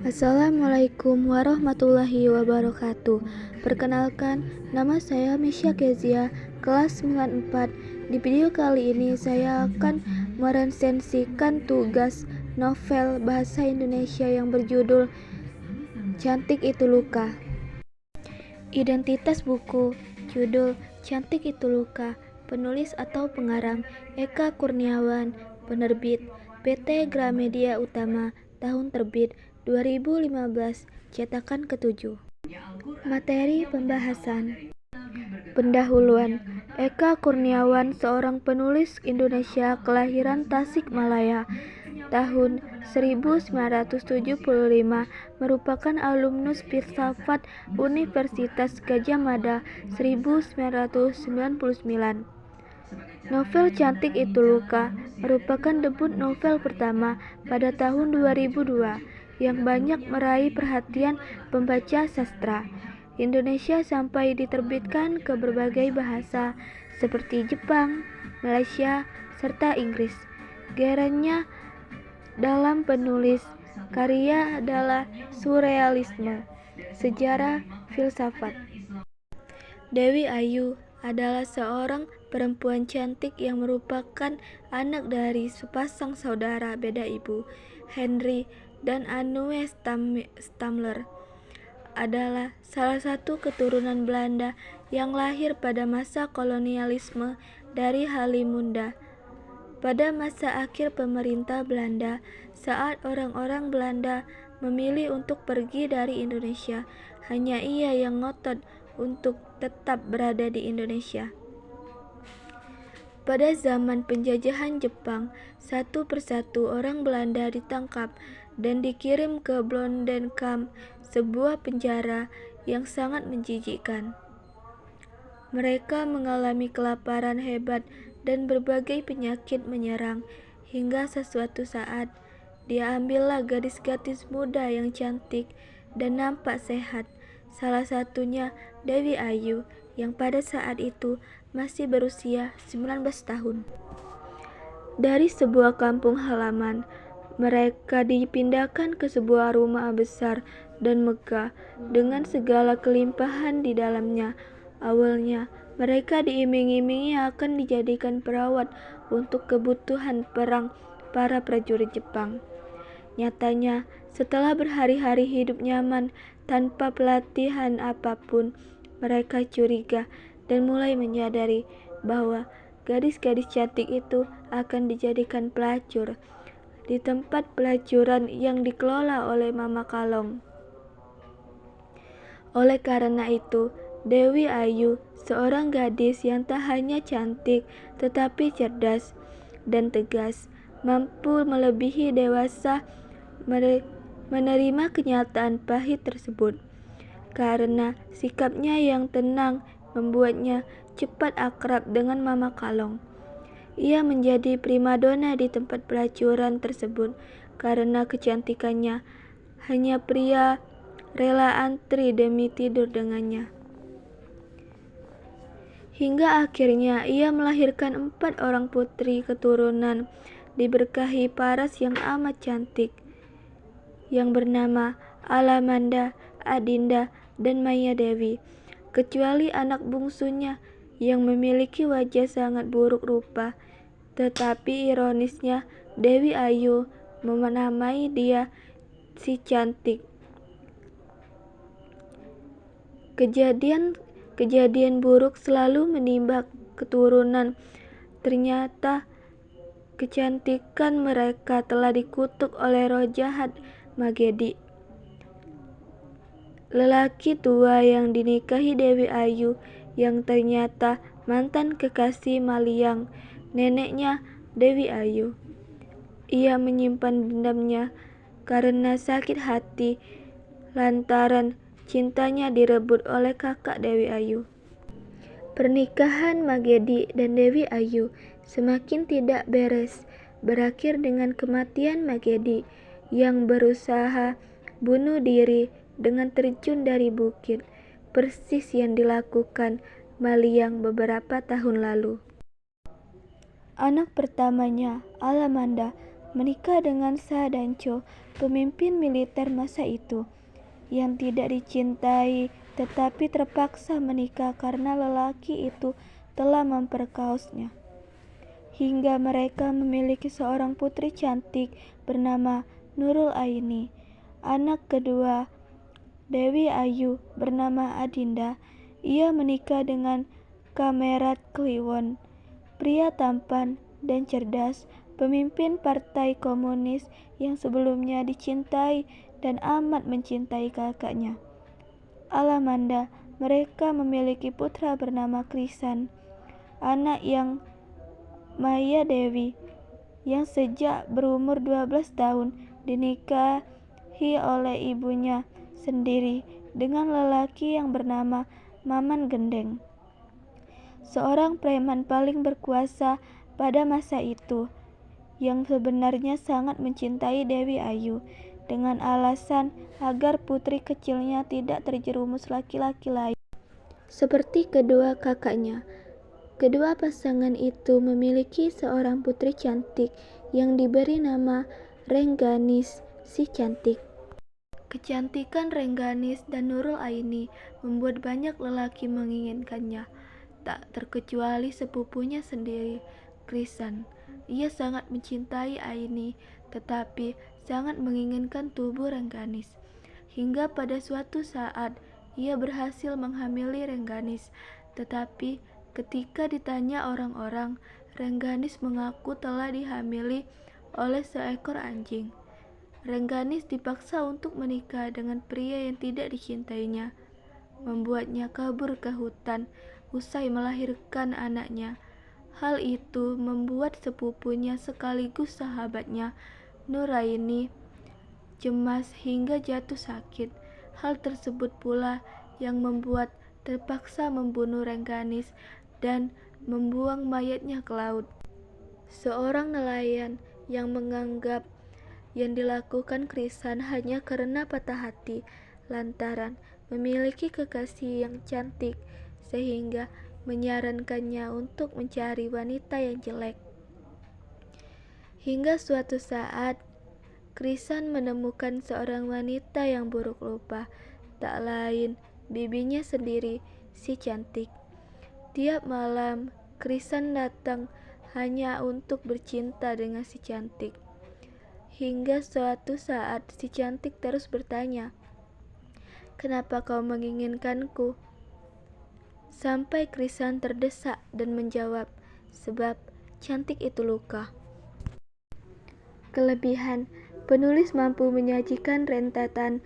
Assalamualaikum warahmatullahi wabarakatuh. Perkenalkan, nama saya Misha Kezia, kelas 94. Di video kali ini saya akan meresensikan tugas novel bahasa Indonesia yang berjudul Cantik Itu Luka. Identitas buku, judul Cantik Itu Luka, penulis atau pengarang Eka Kurniawan, penerbit PT Gramedia Utama, tahun terbit 2015, cetakan ke-7. Materi pembahasan. Pendahuluan. Eka Kurniawan seorang penulis Indonesia kelahiran Tasikmalaya tahun 1975, merupakan alumnus filsafat Universitas Gadjah Mada 1999. Novel Cantik Itu Luka merupakan debut novel pertama pada tahun 2002 yang banyak meraih perhatian pembaca sastra Indonesia sampai diterbitkan ke berbagai bahasa seperti Jepang, Malaysia, serta Inggris. Gerannya dalam penulis karya adalah surrealisme, sejarah, filsafat. Dewi Ayu adalah seorang perempuan cantik yang merupakan anak dari sepasang saudara beda ibu. Henry dan Anne Stamler adalah salah satu keturunan Belanda yang lahir pada masa kolonialisme dari Halimunda. Pada masa akhir pemerintah Belanda, saat orang-orang Belanda memilih untuk pergi dari Indonesia, hanya ia yang ngotot untuk tetap berada di Indonesia. Pada zaman penjajahan Jepang, satu persatu orang Belanda ditangkap dan dikirim ke Blondenkamp, sebuah penjara yang sangat menjijikkan. Mereka mengalami kelaparan hebat dan berbagai penyakit menyerang, hingga sesuatu saat diambillah gadis-gadis muda yang cantik dan nampak sehat, salah satunya Dewi Ayu yang pada saat itu masih berusia 19 tahun. Dari sebuah kampung halaman, mereka dipindahkan ke sebuah rumah besar dan megah dengan segala kelimpahan di dalamnya. Awalnya, mereka diiming-imingi akan dijadikan perawat untuk kebutuhan perang para prajurit Jepang. Nyatanya, setelah berhari-hari hidup nyaman tanpa pelatihan apapun, mereka curiga dan mulai menyadari bahwa gadis-gadis cantik itu akan dijadikan pelacur di tempat pelacuran yang dikelola oleh Mama Kalong. Oleh karena itu, Dewi Ayu, seorang gadis yang tak hanya cantik tetapi cerdas dan tegas, mampu melebihi dewasa menerima kenyataan pahit tersebut. Karena sikapnya yang tenang membuatnya cepat akrab dengan Mama Kalong. Ia menjadi primadona di tempat pelacuran tersebut karena kecantikannya. Hanya pria rela antri demi tidur dengannya. Hingga akhirnya ia melahirkan 4 orang putri keturunan diberkahi paras yang amat cantik, yang bernama Alamanda, Adinda, dan Maya Dewi, kecuali anak bungsunya yang memiliki wajah sangat buruk rupa. Tetapi ironisnya, Dewi Ayu menamai dia si cantik. Kejadian buruk selalu menimpa keturunan. Ternyata kecantikan mereka telah dikutuk oleh roh jahat Magedi, lelaki tua yang dinikahi Dewi Ayu, yang ternyata mantan kekasih Maliang, neneknya Dewi Ayu. Ia menyimpan dendamnya karena sakit hati lantaran cintanya direbut oleh kakak Dewi Ayu. Pernikahan Magedi dan Dewi Ayu semakin tidak beres, berakhir dengan kematian Magedi yang berusaha bunuh diri dengan terjun dari bukit, persis yang dilakukan Maliang beberapa tahun lalu. Anak pertamanya, Alamanda, menikah dengan Sadancho, pemimpin militer masa itu, yang tidak dicintai tetapi terpaksa menikah karena lelaki itu telah memperkaosnya. Hingga mereka memiliki seorang putri cantik bernama Nurul Aini. Anak kedua Dewi Ayu bernama Adinda. Ia menikah dengan Kamerat Kliwon, pria tampan dan cerdas, pemimpin Partai Komunis yang sebelumnya dicintai dan amat mencintai kakaknya, Alamanda. Mereka memiliki putra bernama Krisan, anak yang Maya Dewi, yang sejak berumur 12 tahun dinikahi oleh ibunya sendiri dengan lelaki yang bernama Maman Gendeng, seorang preman paling berkuasa pada masa itu, yang sebenarnya sangat mencintai Dewi Ayu dengan alasan agar putri kecilnya tidak terjerumus laki-laki lain seperti kedua kakaknya. Kedua pasangan itu memiliki seorang putri cantik yang diberi nama Rengganis si cantik. Kecantikan Rengganis dan Nurul Aini membuat banyak lelaki menginginkannya, tak terkecuali sepupunya sendiri, Krisan. Ia sangat mencintai Aini, tetapi sangat menginginkan tubuh Rengganis. Hingga pada suatu saat, ia berhasil menghamili Rengganis. Tetapi ketika ditanya orang-orang, Rengganis mengaku telah dihamili oleh seekor anjing. Rengganis dipaksa untuk menikah dengan pria yang tidak dicintainya, membuatnya kabur ke hutan usai melahirkan anaknya. Hal itu membuat sepupunya sekaligus sahabatnya, Nuraini, cemas hingga jatuh sakit. Hal tersebut pula yang membuat terpaksa membunuh Rengganis dan membuang mayatnya ke laut. Seorang nelayan yang menganggap yang dilakukan Krisan hanya karena patah hati lantaran memiliki kekasih yang cantik, sehingga menyarankannya untuk mencari wanita yang jelek. Hingga suatu saat, Krisan menemukan seorang wanita yang buruk rupa, tak lain bibinya sendiri, si cantik. Tiap malam, Krisan datang hanya untuk bercinta dengan si cantik. Hingga suatu saat, si cantik terus bertanya, "Kenapa kau menginginkanku?" Sampai Krisan terdesak dan menjawab, "Sebab cantik itu luka." Kelebihan, penulis mampu menyajikan rentetan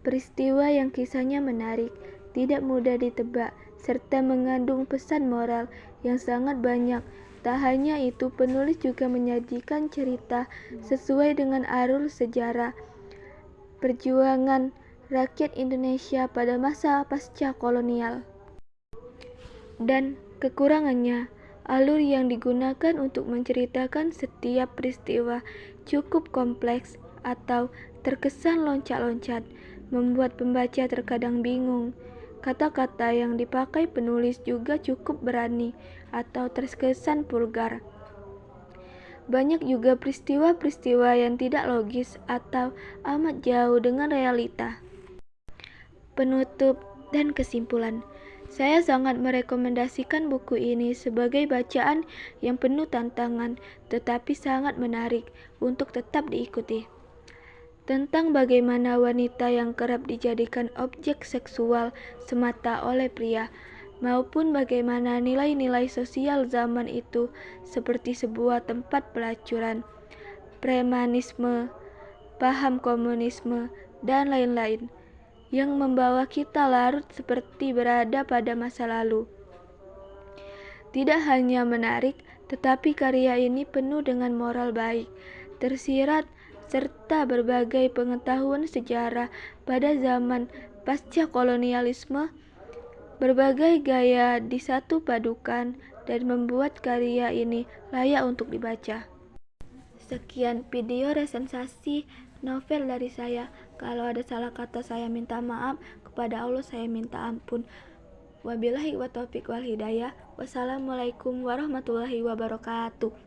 peristiwa yang kisahnya menarik, tidak mudah ditebak, serta mengandung pesan moral yang sangat banyak. Tak hanya itu, penulis juga menyajikan cerita sesuai dengan alur sejarah perjuangan rakyat Indonesia pada masa pasca kolonial. Dan kekurangannya, alur yang digunakan untuk menceritakan setiap peristiwa cukup kompleks atau terkesan loncat-loncat, membuat pembaca terkadang bingung. Kata-kata yang dipakai penulis juga cukup berani atau terkesan vulgar. Banyak juga peristiwa-peristiwa yang tidak logis atau amat jauh dengan realita. Penutup dan kesimpulan. Saya sangat merekomendasikan buku ini sebagai bacaan yang penuh tantangan, tetapi sangat menarik untuk tetap diikuti. Tentang bagaimana wanita yang kerap dijadikan objek seksual semata oleh pria, maupun bagaimana nilai-nilai sosial zaman itu seperti sebuah tempat pelacuran, premanisme, paham komunisme, dan lain-lain, yang membawa kita larut seperti berada pada masa lalu. Tidak hanya menarik, tetapi karya ini penuh dengan moral baik, tersirat, serta berbagai pengetahuan sejarah pada zaman pasca kolonialisme. Berbagai gaya disatu padukan dan membuat karya ini layak untuk dibaca. Sekian video resensasi novel dari saya. Kalau ada salah kata saya minta maaf, kepada Allah saya minta ampun. Wabillahi wa taufiq wal hidayah. Wassalamualaikum warahmatullahi wabarakatuh.